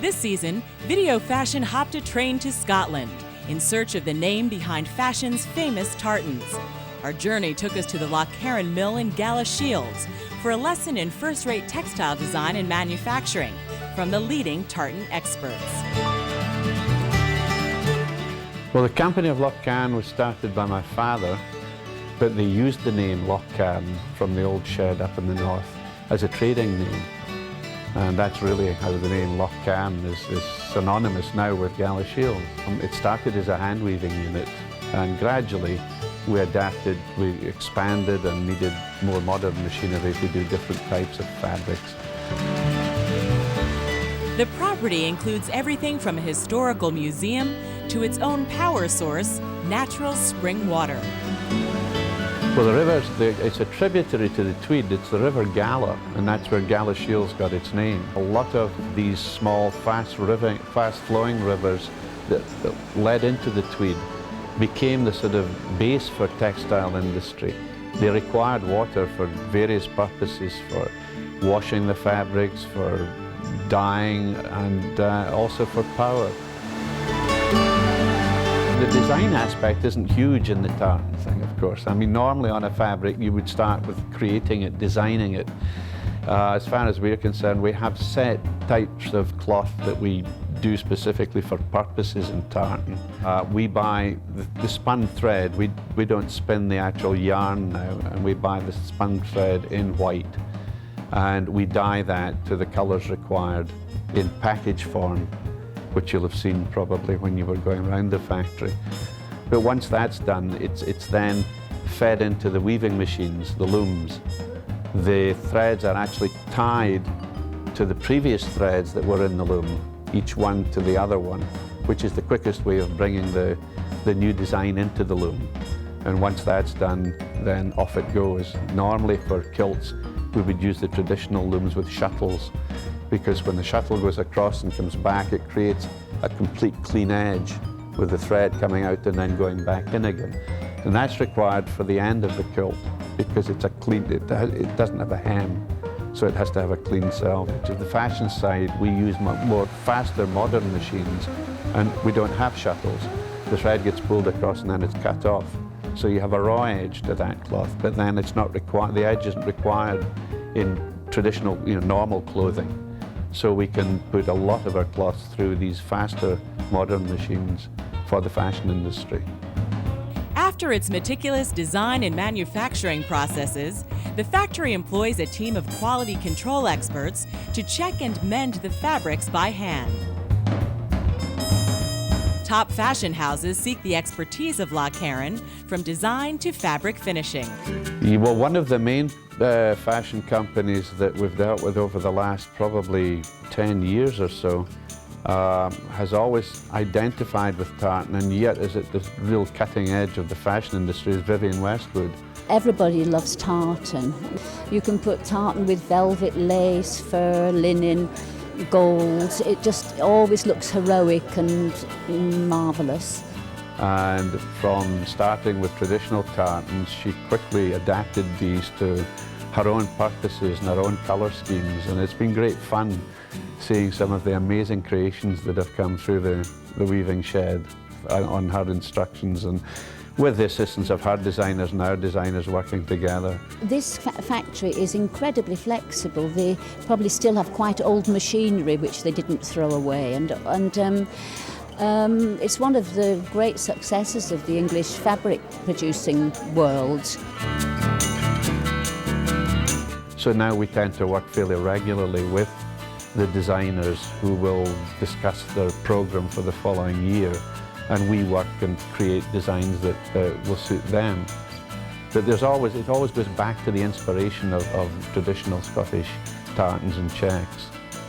This season, Videofashion hopped a train to Scotland in search of the name behind fashion's famous tartans. Our journey took us to the Locharron mill in Shields for a lesson in first-rate textile design and manufacturing from the leading tartan experts. Well, the company of Locharron was started by my father, but they used the name Locharron from the old shed up in the north as a trading name. And that's really how the name Locharron is synonymous now with Shields. It started as a hand weaving unit, and gradually we adapted, we expanded and needed more modern machinery to do different types of fabrics. The property includes everything from a historical museum to its own power source, natural spring water. Well, the river, it's a tributary to the Tweed. It's the River Gala, and that's where Shields got its name. A lot of these small, fast-flowing rivers that led into the Tweed became the sort of base for textile industry. They required water for various purposes, for washing the fabrics, for dyeing, and also for power. The design aspect isn't huge in the tartan thing, of course. I mean, normally on a fabric you would start with creating it, designing it. As far as we're concerned, we have set types of cloth that we do specifically for purposes in tartan. We buy the spun thread. We don't spin the actual yarn now, and we buy the spun thread in white, and we dye that to the colors required in package form, which you'll have seen probably when you were going around the factory. But once that's done, it's then fed into the weaving machines, the looms. The threads are actually tied to the previous threads that were in the loom, each one to the other one, which is the quickest way of bringing the new design into the loom. And once that's done, then off it goes. Normally for kilts, we would use the traditional looms with shuttles, because when the shuttle goes across and comes back, it creates a complete clean edge with the thread coming out and then going back in again. And that's required for the end of the kilt, because it's a clean, it doesn't have a hem, so it has to have a clean selvage. To the fashion side, we use more faster modern machines, and we don't have shuttles. The thread gets pulled across and then it's cut off. So you have a raw edge to that cloth, but then it's not required, the edge isn't required in traditional, normal clothing. So we can put a lot of our cloths through these faster modern machines for the fashion industry. After its meticulous design and manufacturing processes, the factory employs a team of quality control experts to check and mend the fabrics by hand. Top fashion houses seek the expertise of Locharron, from design to fabric finishing. Well, one of the main fashion companies that we've dealt with over the last probably 10 years or so has always identified with tartan, and yet is at the real cutting edge of the fashion industry, is Vivienne Westwood. Everybody loves tartan. You can put tartan with velvet, lace, fur, linen, gold. It just always looks heroic and marvellous. And from starting with traditional tartans, she quickly adapted these to her own purposes and her own colour schemes, and it's been great fun seeing some of the amazing creations that have come through the weaving shed on her instructions, and with the assistance of her designers and our designers working together. This factory is incredibly flexible. They probably still have quite old machinery which they didn't throw away, and it's one of the great successes of the English fabric producing world. So now we tend to work fairly regularly with the designers who will discuss their programme for the following year, and we work and create designs that will suit them. But it always goes back to the inspiration of traditional Scottish tartans and checks,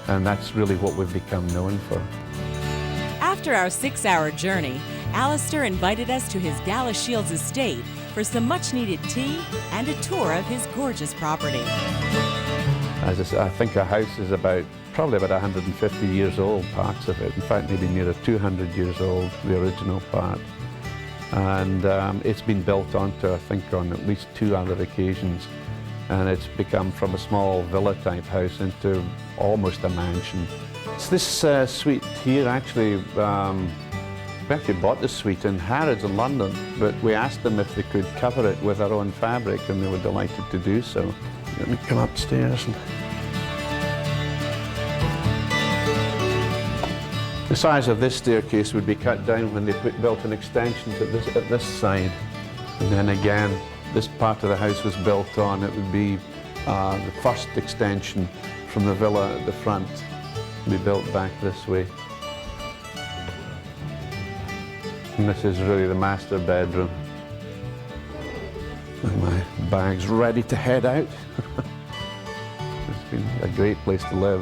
and that's really what we've become known for. After our 6-hour journey, Alistair invited us to his Shields estate for some much-needed tea and a tour of his gorgeous property. As I said, I think our house is probably about 150 years old, parts of it. In fact, maybe nearer 200 years old, the original part. And it's been built onto, I think, on at least 2 other occasions. and it's become from a small villa-type house into almost a mansion. It's this suite here, actually, we actually bought this suite in Harrods in London, but we asked them if they could cover it with our own fabric, and they were delighted to do so. Let me come upstairs. The size of this staircase would be cut down when they built an extension to at this side. And then again, this part of the house was built on. It would be the first extension from the villa at the front, be built back this way. And this is really the master bedroom. And my bag's ready to head out. It's been a great place to live.